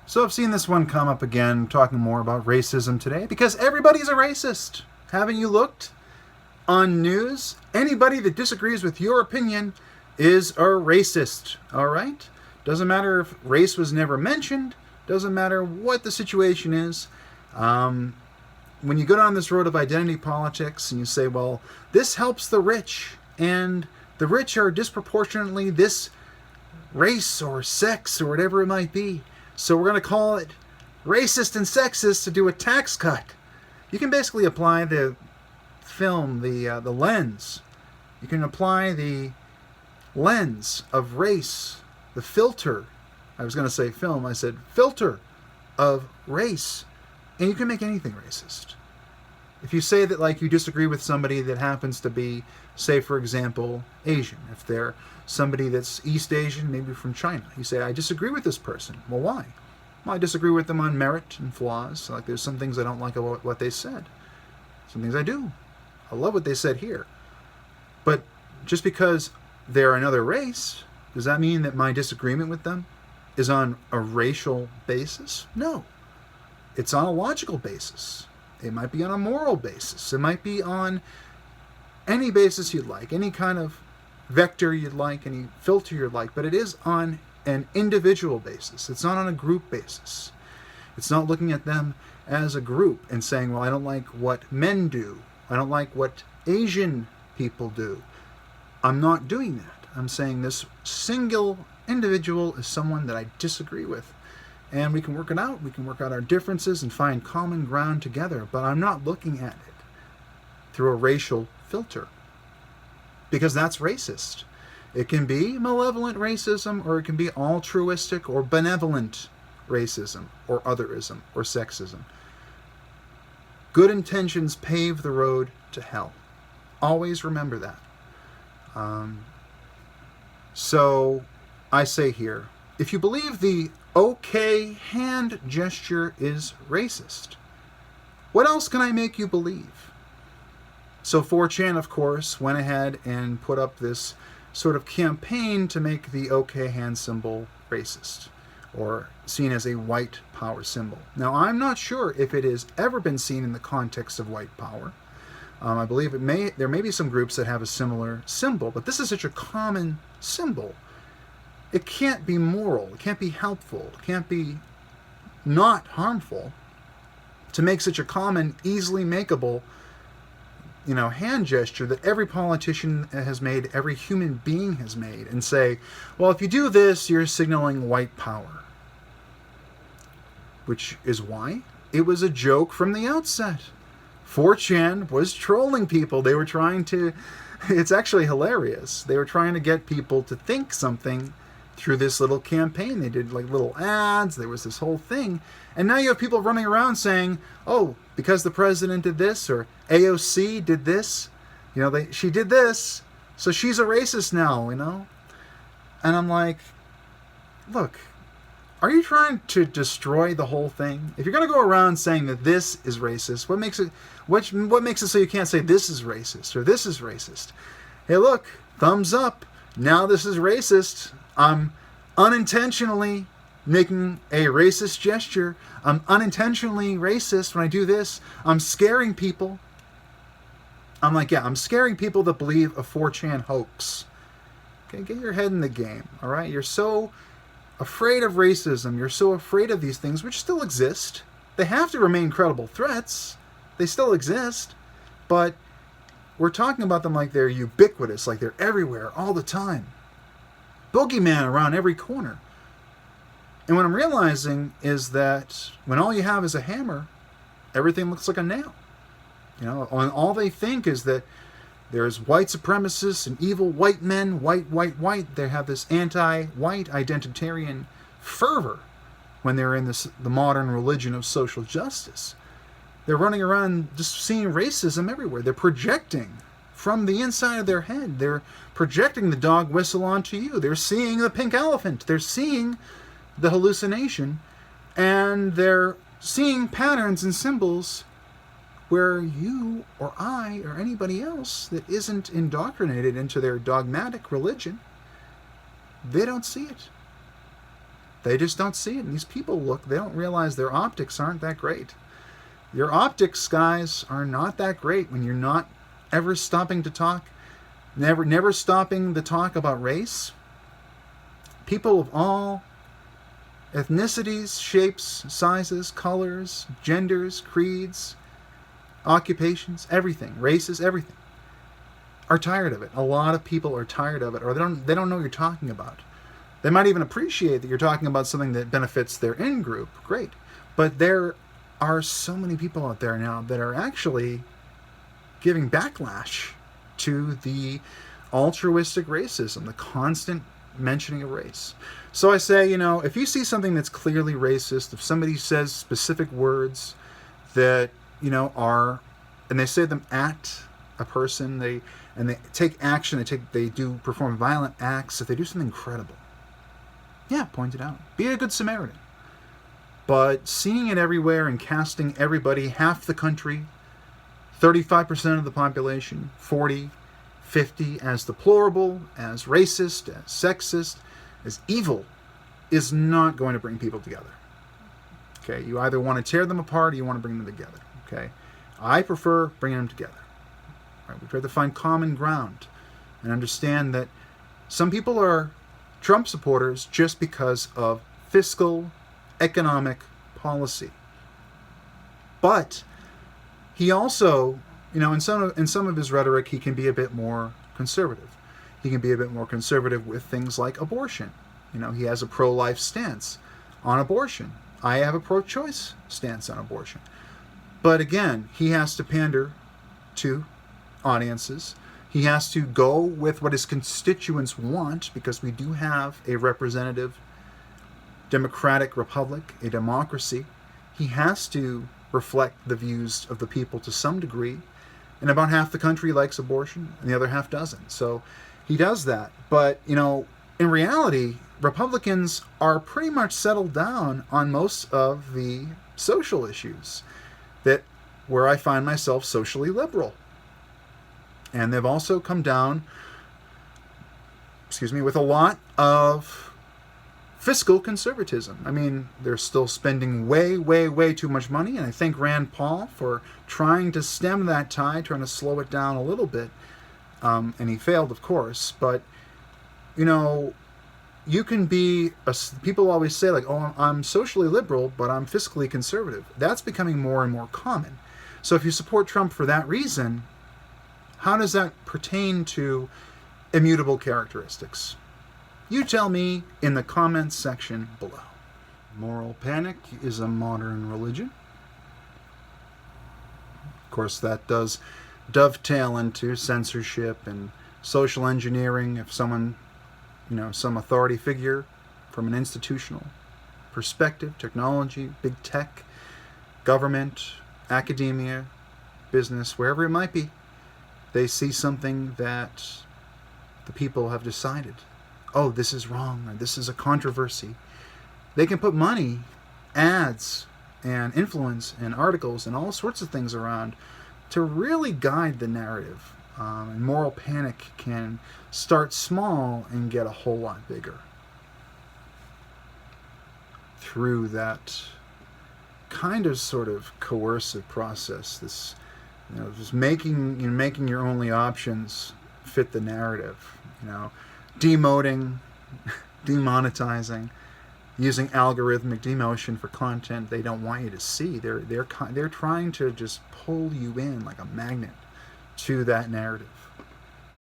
So I've seen this one come up again, talking more about racism today, because everybody's a racist. Haven't you looked on news? Anybody that disagrees with your opinion is a racist, all right? Doesn't matter if race was never mentioned, doesn't matter what the situation is. When you go down this road of identity politics and you say, well, this helps the rich, and the rich are disproportionately this race or sex or whatever it might be, so we're going to call it racist and sexist to do a tax cut. You can basically apply the film, the lens. You can apply the lens of race, the filter. I was going to say film, I said filter of race. And you can make anything racist. If you say that, like, you disagree with somebody that happens to be, say, for example, Asian. If they're somebody that's East Asian, maybe from China, you say, I disagree with this person. Well, why? Well, I disagree with them on merit and flaws. Like, there's some things I don't like about what they said. Some things I do. I love what they said here. But just because they're another race, does that mean that my disagreement with them is on a racial basis? No. It's on a logical basis. It might be on a moral basis. It might be on any basis you'd like, any kind of vector you'd like, any filter you'd like, but it is on an individual basis. It's not on a group basis. It's not looking at them as a group and saying, well, I don't like what men do. I don't like what Asian people do. I'm not doing that. I'm saying this single individual is someone that I disagree with. And we can work it out. We can work out our differences and find common ground together. But I'm not looking at it through a racial filter, because that's racist. It can be malevolent racism, or it can be altruistic or benevolent racism, or otherism, or sexism. Good intentions pave the road to hell. Always remember that. So I say here, if you believe the okay hand gesture is racist, what else can I make you believe? So 4chan, of course, went ahead and put up this sort of campaign to make the okay hand symbol racist, or seen as a white power symbol. Now, I'm not sure if it has ever been seen in the context of white power. I believe there may be some groups that have a similar symbol, but this is such a common symbol. It can't be moral, it can't be helpful, it can't be not harmful to make such a common, easily makeable, hand gesture that every politician has made, every human being has made, and say, well, if you do this, you're signaling white power. Which is why it was a joke from the outset. 4chan was trolling people. They were trying to, it's actually hilarious. They were trying to get people to think something through this little campaign. They did like little ads. There was this whole thing. And now you have people running around saying, oh, because the president did this, or AOC did this, she did this, so she's a racist now, And I'm like, look, are you trying to destroy the whole thing? If you're going to go around saying that this is racist, what makes it so you can't say this is racist or this is racist? Hey, look, thumbs up. Now this is racist. I'm unintentionally making a racist gesture. I'm unintentionally racist when I do this. I'm scaring people. I'm like, yeah, I'm scaring people that believe a 4chan hoax. Okay, get your head in the game, all right? You're so afraid of racism. You're so afraid of these things, which still exist. They have to remain credible threats. They still exist. But we're talking about them like they're ubiquitous, like they're everywhere, all the time. Boogeyman around every corner. And what I'm realizing is that when all you have is a hammer, everything looks like a nail. And all they think is that there's white supremacists and evil white men, white. They have this anti-white identitarian fervor when they're in the modern religion of social justice. They're running around just seeing racism everywhere. They're projecting from the inside of their head. They're projecting the dog whistle onto you. They're seeing the pink elephant. They're seeing the hallucination, and they're seeing patterns and symbols where you or I or anybody else that isn't indoctrinated into their dogmatic religion, they don't see it. They just don't see it. And these people they don't realize their optics aren't that great. Your optics, guys, are not that great when you're not ever stopping to talk, never stopping to talk about race. People of all ethnicities, shapes, sizes, colors, genders, creeds, occupations, everything, races, everything, are tired of it. A lot of people are tired of it, or they don't know what you're talking about. They might even appreciate that you're talking about something that benefits their in-group. Great. But there are so many people out there now that are actually giving backlash to the altruistic racism, the constant mentioning of race. So I say, if you see something that's clearly racist, if somebody says specific words that, are, and they say them at a person, they take action, they do perform violent acts, if they do something incredible, yeah, point it out. Be a good Samaritan. But seeing it everywhere and casting everybody, half the country, 35% of the population, 40, 50, as deplorable, as racist, as sexist, as evil, is not going to bring people together. Okay, you either want to tear them apart or you want to bring them together. Okay, I prefer bringing them together. Right, we try to find common ground and understand that some people are Trump supporters just because of fiscal, economic policy. But he also, in some of his rhetoric, he can be a bit more conservative. He can be a bit more conservative with things like abortion. He has a pro-life stance on abortion. I have a pro-choice stance on abortion. But again, he has to pander to audiences. He has to go with what his constituents want, because we do have a representative democratic republic, a democracy. He has to reflect the views of the people to some degree. And about half the country likes abortion, and the other half doesn't. So he does that. But, in reality, Republicans are pretty much settled down on most of the social issues where I find myself socially liberal. And they've also come down, with a lot of fiscal conservatism. I mean, they're still spending way, way, way too much money, and I thank Rand Paul for trying to stem that tide, trying to slow it down a little bit. And he failed, of course. But, you can be, people always say, like, oh, I'm socially liberal, but I'm fiscally conservative. That's becoming more and more common. So if you support Trump for that reason, how does that pertain to immutable characteristics? You tell me in the comments section below. Moral panic is a modern religion. Of course, that does dovetail into censorship and social engineering. If someone, some authority figure from an institutional perspective, technology, big tech, government, academia, business, wherever it might be, they see something that the people have decided, oh, this is wrong, or this is a controversy. They can put money, ads, and influence, and articles, and all sorts of things around to really guide the narrative. And moral panic can start small and get a whole lot bigger through that kind of sort of coercive process. This, just making your only options fit the narrative. Demoting, demonetizing, using algorithmic demotion for content they don't want you to see. They're trying to just pull you in like a magnet to that narrative.